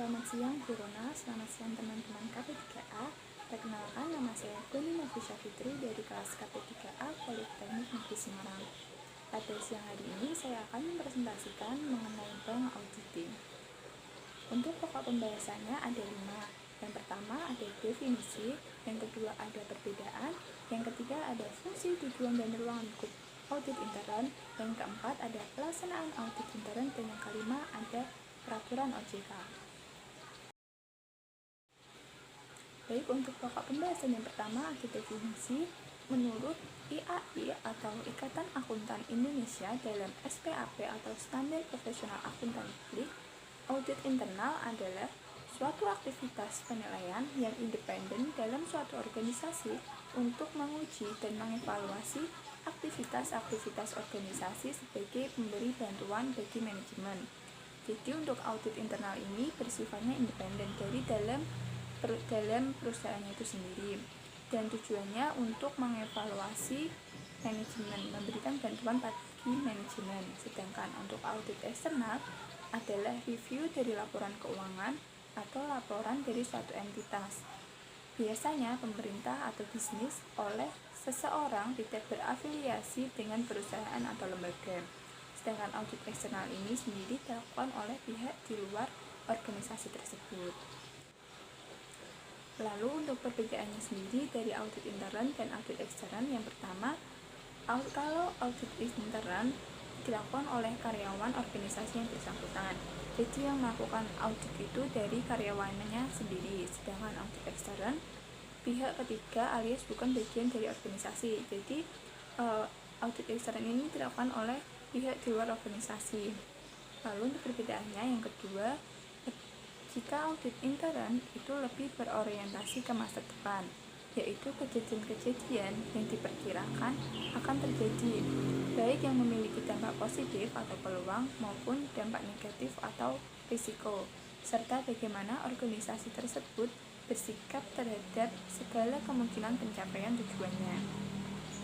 Selamat siang Bu Rona, selamat siang teman-teman KP3A. Perkenalkan, nama saya Goni Nafisha Fitri dari kelas KP3A Politeknik Negeri Semarang. Pada siang hari ini saya akan mempresentasikan mengenai bank auditing. Untuk pokok pembahasannya ada 5. Yang pertama ada definisi, yang kedua ada perbedaan, yang ketiga ada fungsi, tujuan, dan ruang lingkup audit intern, yang keempat ada pelaksanaan audit intern, dan yang kelima ada peraturan OJK. Baik, untuk pokok pembahasan yang pertama ada definisi. Menurut IAI atau Ikatan Akuntan Indonesia dalam SPAP atau Standar Profesional Akuntan Publik, audit internal adalah suatu aktivitas penilaian yang independen dalam suatu organisasi untuk menguji dan mengevaluasi aktivitas-aktivitas organisasi sebagai pemberi bantuan bagi manajemen. Jadi untuk audit internal ini bersifatnya independen dari dalam perusahaannya itu sendiri, dan tujuannya untuk mengevaluasi manajemen, memberikan bantuan bagi manajemen. Sedangkan untuk audit eksternal adalah review dari laporan keuangan atau laporan dari suatu entitas, biasanya pemerintah atau bisnis, oleh seseorang tidak berafiliasi dengan perusahaan atau lembaga. Sedangkan audit eksternal ini sendiri dilakukan oleh pihak di luar organisasi tersebut. Lalu untuk perbedaannya sendiri dari audit intern dan audit ekstern, yang pertama, kalau audit intern dilakukan oleh karyawan organisasi yang bersangkutan, jadi yang melakukan audit itu dari karyawannya sendiri. Sedangkan audit ekstern pihak ketiga alias bukan bagian dari organisasi, jadi audit ekstern ini dilakukan oleh pihak di luar organisasi. Lalu untuk perbedaannya yang kedua, jika audit intern itu lebih berorientasi ke masa depan, yaitu kejadian-kejadian yang diperkirakan akan terjadi, baik yang memiliki dampak positif atau peluang maupun dampak negatif atau risiko, serta bagaimana organisasi tersebut bersikap terhadap segala kemungkinan pencapaian tujuannya.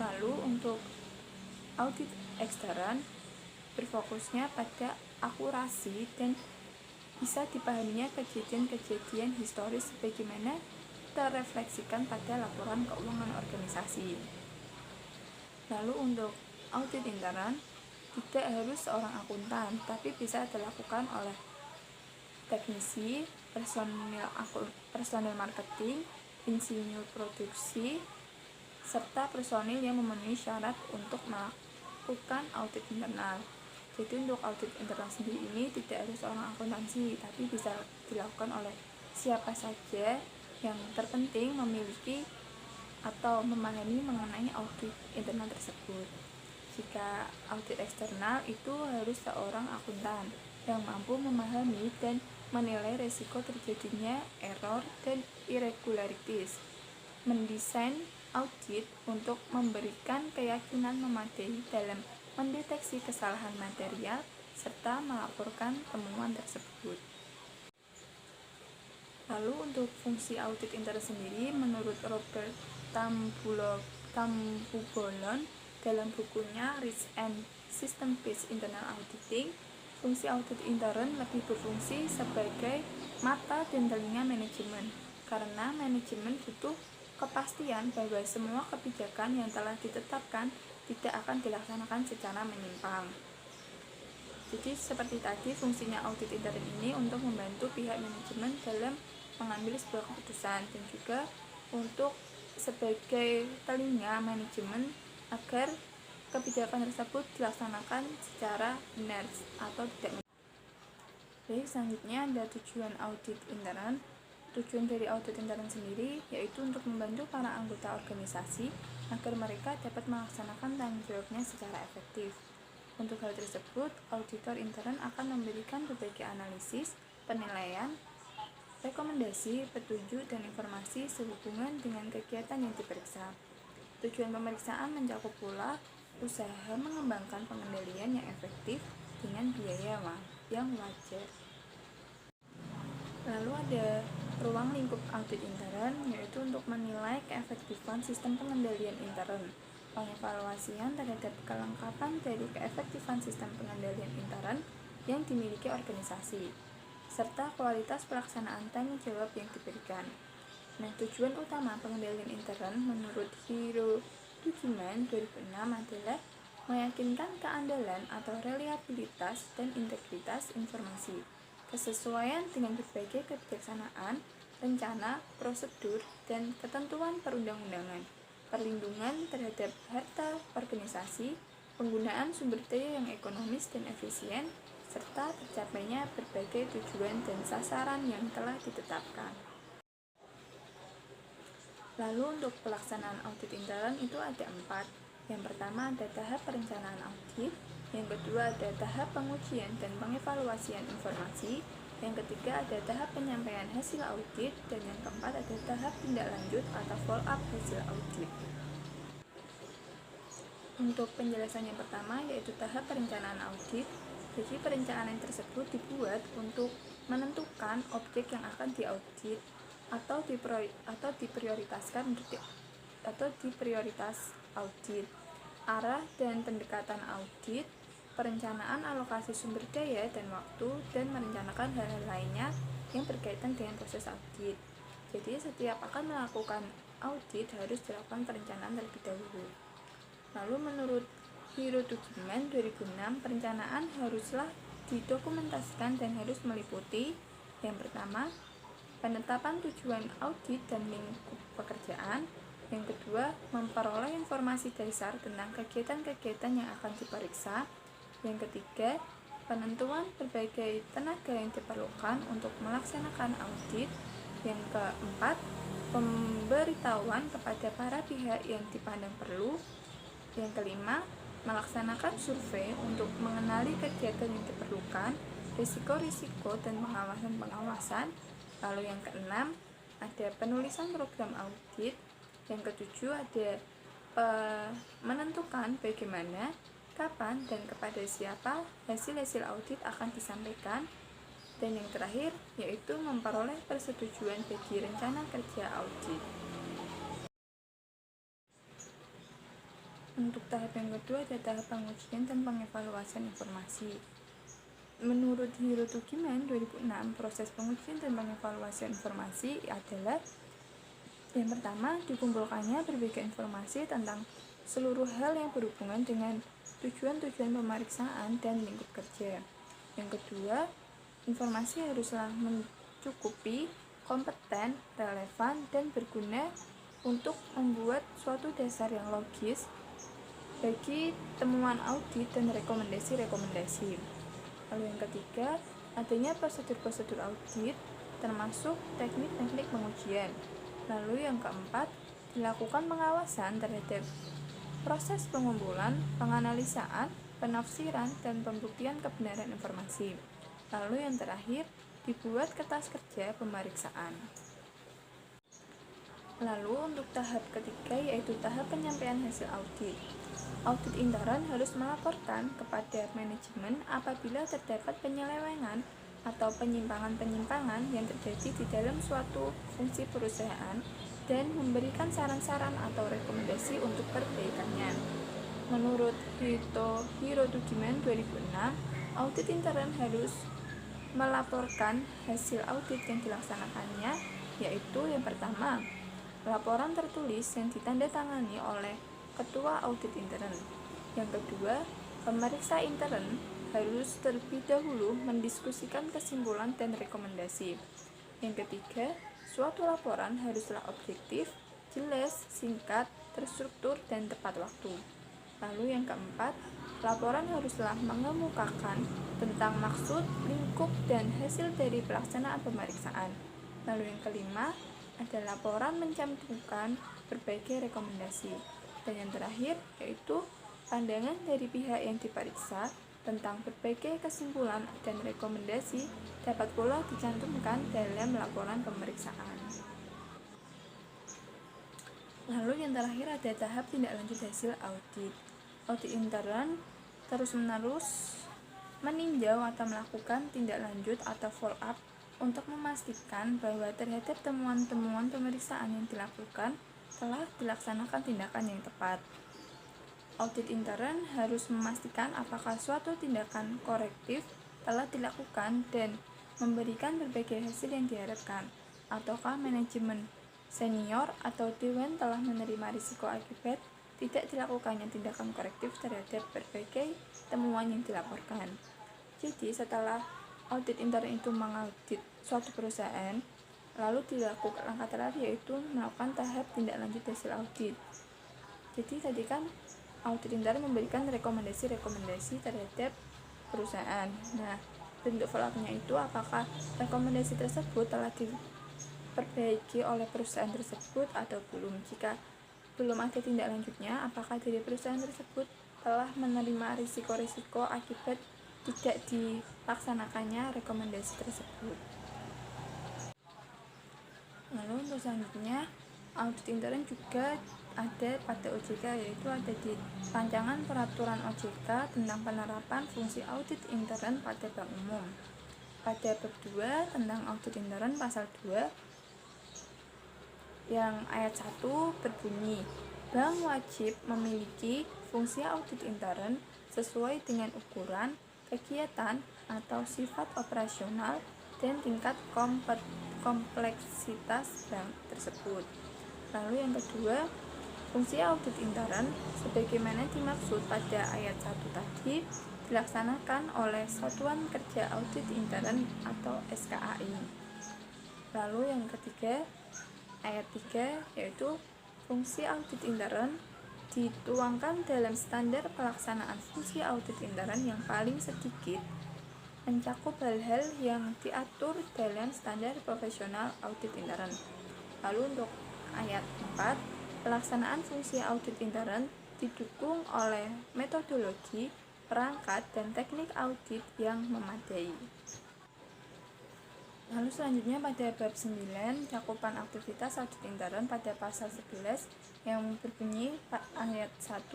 Lalu untuk audit ekstern berfokusnya pada akurasi dan bisa dipahaminya kejadian-kejadian historis sebagaimana terrefleksikan pada laporan keuangan organisasi. Lalu untuk audit intern tidak harus seorang akuntan, tapi bisa dilakukan oleh teknisi, personil marketing, insinyur produksi, serta personil yang memenuhi syarat untuk melakukan audit internal. Jadi untuk audit internal sendiri ini tidak harus seorang akuntansi, tapi bisa dilakukan oleh siapa saja yang terpenting memiliki atau memahami mengenai audit internal tersebut. Jika audit eksternal itu harus seorang akuntan yang mampu memahami dan menilai risiko terjadinya error dan irregularities, mendesain audit untuk memberikan keyakinan memadai dalam mendeteksi kesalahan material, serta melaporkan temuan tersebut. Lalu untuk fungsi audit intern sendiri, menurut Robert Tambubolon dalam bukunya Risk and System-Based Internal Auditing, fungsi audit intern lebih berfungsi sebagai mata dan telinga manajemen, karena manajemen butuh kepastian bahwa semua kebijakan yang telah ditetapkan tidak akan dilaksanakan secara menyimpang. Jadi seperti tadi, fungsinya audit intern ini untuk membantu pihak manajemen dalam mengambil sebuah keputusan, dan juga untuk sebagai telinga manajemen agar kebijakan tersebut dilaksanakan secara benar atau tidak. Baik, selanjutnya ada tujuan audit intern. Tujuan dari audit intern sendiri yaitu untuk membantu para anggota organisasi agar mereka dapat melaksanakan tanggung jawabnya secara efektif. Untuk hal tersebut, auditor intern akan memberikan berbagai analisis, penilaian, rekomendasi, petunjuk, dan informasi sehubungan dengan kegiatan yang diperiksa. Tujuan pemeriksaan mencakup pula usaha mengembangkan pengendalian yang efektif dengan biaya yang wajar. Lalu ada ruang lingkup audit intern, yaitu untuk menilai keefektifan sistem pengendalian intern, pengevaluasian terhadap kelengkapan dari keefektifan sistem pengendalian intern yang dimiliki organisasi. serta kualitas pelaksanaan tanggung jawab yang diberikan. Nah, tujuan utama pengendalian intern menurut Hiro Tujiman 2006 adalah meyakinkan keandalan atau reliabilitas dan integritas informasi, kesesuaian dengan berbagai kebijaksanaan, rencana, prosedur, dan ketentuan perundang-undangan, perlindungan terhadap harta organisasi, penggunaan sumber daya yang ekonomis dan efisien, serta tercapainya berbagai tujuan dan sasaran yang telah ditetapkan. Lalu untuk pelaksanaan audit intern itu ada 4. Yang pertama ada tahap perencanaan audit, yang kedua ada tahap pengujian dan pengevaluasian informasi, yang ketiga ada tahap penyampaian hasil audit, dan yang keempat ada tahap tindak lanjut atau follow up hasil audit. Untuk penjelasan yang pertama yaitu tahap perencanaan audit. Jadi perencanaan tersebut dibuat untuk menentukan objek yang akan diaudit atau diprioritaskan atau diprioritas audit, arah dan pendekatan audit, perencanaan alokasi sumber daya dan waktu, dan merencanakan hal-hal lainnya yang berkaitan dengan proses audit. Jadi setiap akan melakukan audit harus dilakukan perencanaan terlebih dahulu. Lalu menurut Hiro Tujiman 2006, perencanaan haruslah didokumentasikan dan harus meliputi yang pertama, penetapan tujuan audit dan lingkup pekerjaan. Yang kedua, memperoleh informasi dasar tentang kegiatan-kegiatan yang akan diperiksa. Yang ketiga, penentuan berbagai tenaga yang diperlukan untuk melaksanakan audit. Yang keempat, pemberitahuan kepada para pihak yang dipandang perlu. Yang kelima, melaksanakan survei untuk mengenali kegiatan yang diperlukan, risiko-risiko, dan pengawasan-pengawasan. Lalu yang keenam, ada penulisan program audit. Yang ketujuh, ada menentukan bagaimana, kapan, dan kepada siapa hasil-hasil audit akan disampaikan. Dan yang terakhir, yaitu memperoleh persetujuan bagi rencana kerja audit. Untuk tahap yang kedua ada tahap pengujian dan pengevaluasian informasi. Menurut Hiro Tujiman 2006, proses pengujian dan pengevaluasian informasi adalah yang pertama, dikumpulkannya berbagai informasi tentang seluruh hal yang berhubungan dengan tujuan-tujuan pemeriksaan dan lingkup kerja. Yang kedua, informasi haruslah mencukupi, kompeten, relevan, dan berguna untuk membuat suatu dasar yang logis bagi temuan audit dan rekomendasi-rekomendasi. Lalu yang ketiga, adanya prosedur-prosedur audit termasuk teknik-teknik pengujian. Lalu yang keempat, dilakukan pengawasan terhadap proses pengumpulan, penganalisaan, penafsiran, dan pembuktian kebenaran informasi. Lalu yang terakhir, dibuat kertas kerja pemeriksaan. Lalu untuk tahap ketiga yaitu tahap penyampaian hasil audit. Audit intern harus melaporkan kepada manajemen apabila terdapat penyelewengan atau penyimpangan-penyimpangan yang terjadi di dalam suatu fungsi perusahaan dan memberikan saran-saran atau rekomendasi untuk perbaikannya. Menurut Hiro Tujiman 2006, audit intern harus melaporkan hasil audit yang dilaksanakannya, yaitu yang pertama, laporan tertulis yang ditandatangani oleh ketua audit intern. Yang kedua, pemeriksa intern harus terlebih dahulu mendiskusikan kesimpulan dan rekomendasi. Yang ketiga, suatu laporan haruslah objektif, jelas, singkat, terstruktur, dan tepat waktu. Lalu yang keempat, laporan haruslah mengemukakan tentang maksud, lingkup, dan hasil dari pelaksanaan pemeriksaan. Lalu yang kelima, ada laporan mencantumkan berbagai rekomendasi. Dan yang terakhir yaitu pandangan dari pihak yang diperiksa tentang berbagai kesimpulan dan rekomendasi dapat pula dicantumkan dalam laporan pemeriksaan. Lalu yang terakhir ada tahap tindak lanjut hasil audit. Audit intern terus-menerus meninjau atau melakukan tindak lanjut atau follow up untuk memastikan bahwa terhadap temuan-temuan pemeriksaan yang dilakukan telah dilaksanakan tindakan yang tepat. Audit intern harus memastikan apakah suatu tindakan korektif telah dilakukan dan memberikan berbagai hasil yang diharapkan, ataukah manajemen senior atau dewan telah menerima risiko akibat tidak dilakukannya tindakan korektif terhadap berbagai temuan yang dilaporkan. Jadi setelah audit intern itu mengaudit suatu perusahaan, lalu dilakukan langkah terakhir yaitu melakukan tahap tindak lanjut hasil audit. Jadi tadi kan audit intern memberikan rekomendasi terhadap perusahaan. Nah, bentuk follow-up-nya itu apakah rekomendasi tersebut telah diperbaiki oleh perusahaan tersebut atau belum. Jika belum ada tindak lanjutnya, apakah dari perusahaan tersebut telah menerima risiko-risiko akibat tidak dilaksanakannya rekomendasi tersebut. Lalu untuk selanjutnya, audit intern juga ada pada OJK, yaitu ada di rancangan peraturan OJK tentang penerapan fungsi audit intern pada bank umum. Pada bab 2 tentang audit intern pasal 2 yang ayat 1 berbunyi, bank wajib memiliki fungsi audit intern sesuai dengan ukuran, kegiatan, atau sifat operasional dan tingkat kompleksitas bank tersebut. Lalu yang kedua, fungsi audit intern sebagaimana dimaksud pada ayat 1 tadi dilaksanakan oleh Satuan Kerja Audit Intern atau SKAI. Lalu yang ketiga, ayat 3 yaitu fungsi audit intern dituangkan dalam standar pelaksanaan fungsi audit intern yang paling sedikit mencakup hal-hal yang diatur dalam standar profesional audit intern. Lalu untuk ayat 4, pelaksanaan fungsi audit intern didukung oleh metodologi, perangkat, dan teknik audit yang memadai. Lalu selanjutnya pada bab 9, cakupan aktivitas audit intern pada pasal 11 yang berbunyi ayat 1,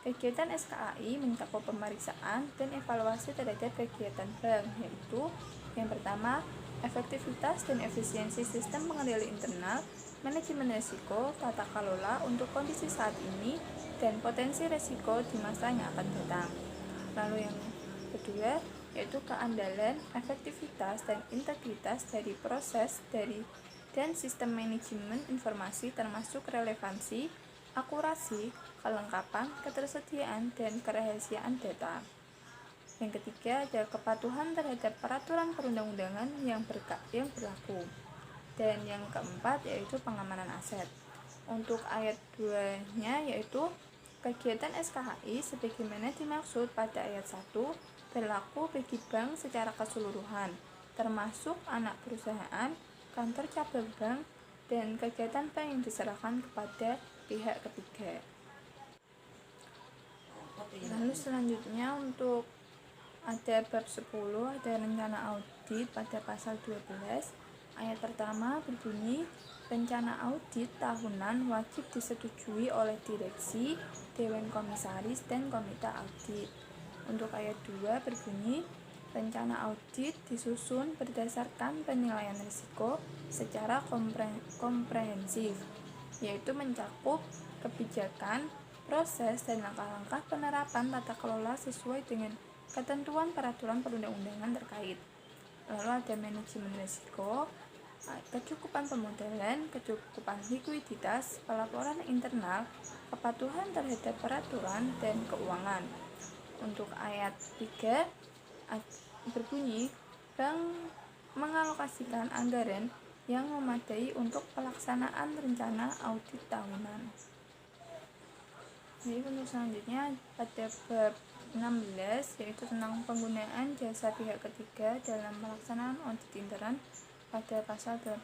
kegiatan SKAI mencakup pemeriksaan dan evaluasi terhadap kegiatan bank, yaitu yang pertama, efektivitas dan efisiensi sistem pengendali internal, manajemen risiko, tata kelola untuk kondisi saat ini, dan potensi risiko di masa yang akan datang. Lalu yang kedua, yaitu keandalan, efektivitas, dan integritas dari proses dan sistem manajemen informasi termasuk relevansi, akurasi, kelengkapan, ketersediaan, dan kerahasiaan data. Yang ketiga, ada kepatuhan terhadap peraturan perundang-undangan yang berlaku. Dan yang keempat, yaitu pengamanan aset. Untuk ayat 2-nya, yaitu kegiatan SKHI sebagaimana dimaksud pada ayat 1 berlaku bagi bank secara keseluruhan, termasuk anak perusahaan, kantor cabang bank, dan kegiatan bank yang diserahkan kepada pihak ketiga. Lalu selanjutnya untuk ada bab 10, ada rencana audit pada pasal 12. Ayat pertama berbunyi, rencana audit tahunan wajib disetujui oleh direksi, dewan komisaris, dan komite audit. Untuk ayat 2 berbunyi, rencana audit disusun berdasarkan penilaian risiko secara komprehensif, yaitu mencakup kebijakan, proses, dan langkah-langkah penerapan tata kelola sesuai dengan ketentuan peraturan perundang-undangan terkait. Lalu ada manajemen risiko, kecukupan pemodalan, kecukupan likuiditas, pelaporan internal, kepatuhan terhadap peraturan, dan keuangan. Untuk ayat 3 berbunyi, bank mengalokasikan anggaran yang memadai untuk pelaksanaan rencana audit tahunan. Jadi untuk selanjutnya pada bab 16 yaitu tentang penggunaan jasa pihak ketiga dalam pelaksanaan audit intern pada pasal 18.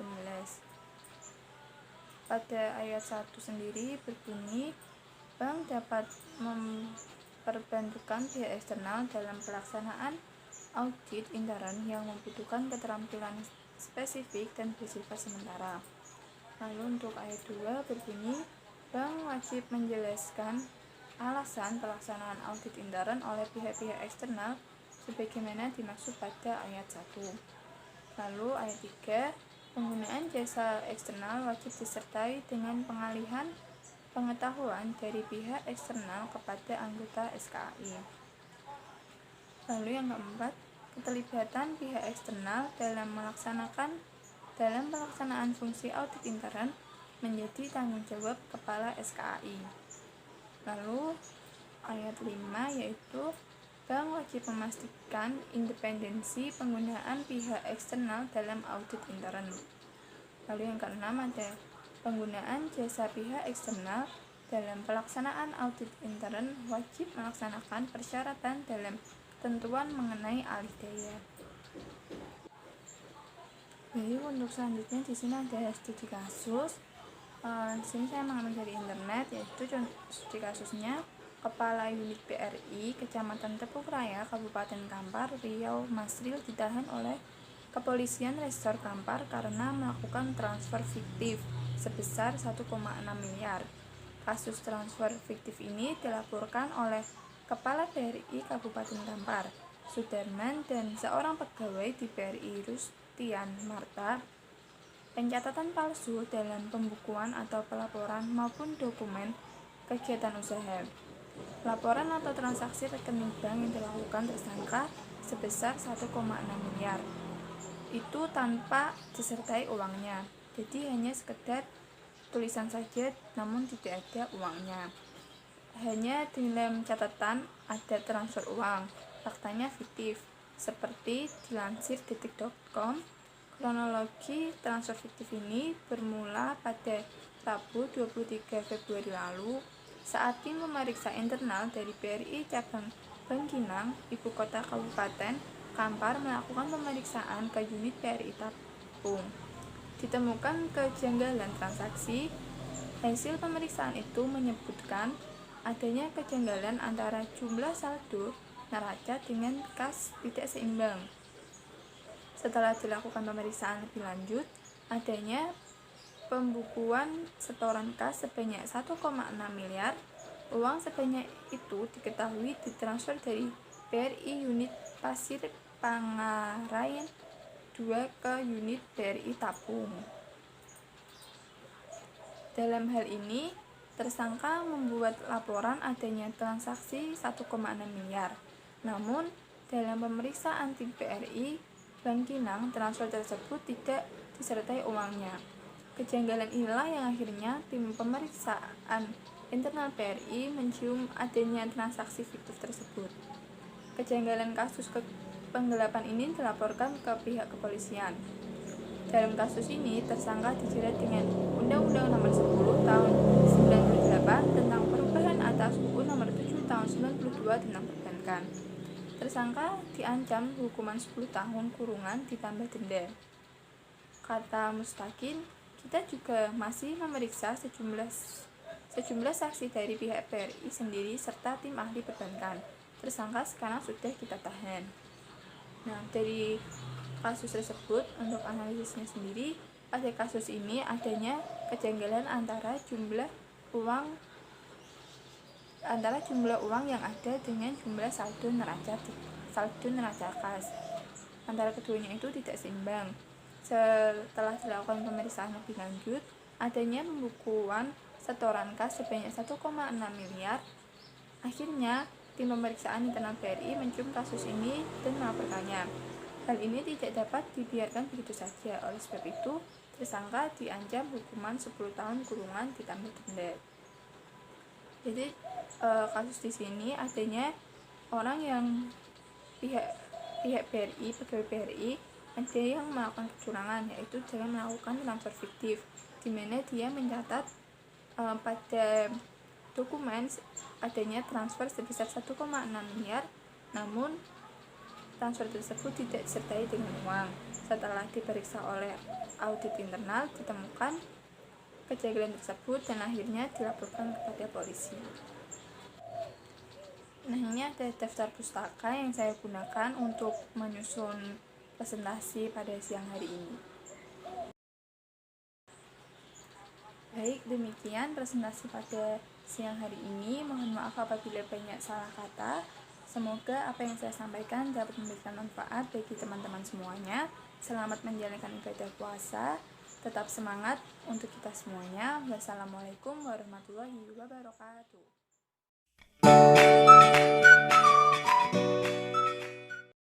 Pada ayat 1 sendiri berbunyi, bank dapat memperbantukan pihak eksternal dalam pelaksanaan audit intern yang membutuhkan keterampilan spesifik dan bersifat sementara. Lalu untuk ayat 2 berbunyi, bank wajib menjelaskan alasan pelaksanaan audit intern oleh pihak-pihak eksternal sebagaimana dimaksud pada ayat 1. Lalu ayat 3, penggunaan jasa eksternal wajib disertai dengan pengalihan pengetahuan dari pihak eksternal kepada anggota SKAI. Lalu yang keempat, Keterlibatan pihak eksternal dalam pelaksanaan fungsi audit intern menjadi tanggung jawab Kepala SKAI. Lalu ayat 5 yaitu bank wajib memastikan independensi penggunaan pihak eksternal dalam audit intern. Lalu yang keenam ada penggunaan jasa pihak eksternal dalam pelaksanaan audit intern wajib melaksanakan persyaratan dalam ketentuan mengenai alih daya. Jadi untuk selanjutnya di sini ada studi kasus. Di sini saya mengambil dari internet, yaitu studi kasusnya Kepala Unit BRI Kecamatan Tepuk Raya Kabupaten Kampar Riau Masril ditahan oleh Kepolisian Resor Kampar karena melakukan transfer fiktif sebesar 1,6 miliar. Kasus transfer fiktif ini dilaporkan oleh Kepala BRI Kabupaten Kampar, Sudarman, dan seorang pegawai di BRI Rustian Marta. Pencatatan palsu dalam pembukuan atau pelaporan maupun dokumen kegiatan usaha. Laporan atau transaksi rekening bank yang dilakukan tersangka sebesar 1,6 miliar. Itu tanpa disertai uangnya. Jadi hanya sekedar tulisan saja namun tidak ada uangnya. Hanya dalam catatan ada transfer uang, faktanya fiktif. Seperti dilansir detik.com, kronologi transfer fiktif ini bermula pada Rabu 23 Februari lalu saat tim pemeriksa internal dari BRI Cabang Bangkinang, Ibu Kota Kabupaten Kampar melakukan pemeriksaan ke unit BRI Tapung. Ditemukan kejanggalan transaksi. Hasil pemeriksaan itu menyebutkan adanya kejanggalan antara jumlah saldo neraca dengan kas tidak seimbang. Setelah dilakukan pemeriksaan lebih lanjut, adanya pembukuan setoran kas sebanyak 1,6 miliar. Uang sebanyak itu diketahui ditransfer dari BRI unit Pasir Pangarain 2 ke unit BRI Tapung. Dalam hal ini, tersangka membuat laporan adanya transaksi 1,6 miliar. Namun, dalam pemeriksaan tim BRI Bangkinang, transfer tersebut tidak disertai uangnya. Kejanggalan inilah yang akhirnya tim pemeriksaan internal BRI mencium adanya transaksi fiktif tersebut. Kejanggalan kasus penggelapan ini dilaporkan ke pihak kepolisian. Dalam kasus ini, tersangka dijerat dengan Undang-Undang Nomor 10 Tahun 98 tentang perubahan atas UU Nomor 7 Tahun 92 tentang perbankan. Tersangka diancam hukuman 10 tahun kurungan ditambah denda. Kata Mustaqim, kita juga masih memeriksa sejumlah saksi dari pihak BRI sendiri serta tim ahli perbankan. Tersangka sekarang sudah kita tahan. Nah, dari kasus tersebut untuk analisisnya sendiri, pada kasus ini adanya kejanggalan antara jumlah uang yang ada dengan jumlah saldo neraca kas. Antara keduanya itu tidak seimbang. Setelah dilakukan pemeriksaan lebih lanjut, adanya pembukuan setoran kas sebanyak 1,6 miliar. Akhirnya, tim pemeriksaan internal BRI mencium kasus ini dan melaporkannya. Hal ini tidak dapat dibiarkan begitu saja. Oleh sebab itu, tersangka diancam hukuman 10 tahun kurungan ditambah denda. Jadi kasus di sini adanya orang yang pihak BRI, pegawai BRI, ada yang melakukan kecurangan, yaitu dengan melakukan transfer fiktif, di mana dia mencatat pada dokumen adanya transfer sebesar 1,6 miliar, namun transfer tersebut tidak disertai dengan uang. Setelah diperiksa oleh audit internal, ditemukan kejanggalan tersebut dan akhirnya dilaporkan kepada polisi. Nah, ini ada daftar pustaka yang saya gunakan untuk menyusun presentasi pada siang hari ini. Baik, demikian presentasi pada siang hari ini. Mohon maaf apabila banyak salah kata. Semoga apa yang saya sampaikan dapat memberikan manfaat bagi teman-teman semuanya. Selamat menjalankan ibadah puasa. Tetap semangat untuk kita semuanya. Wassalamualaikum warahmatullahi wabarakatuh.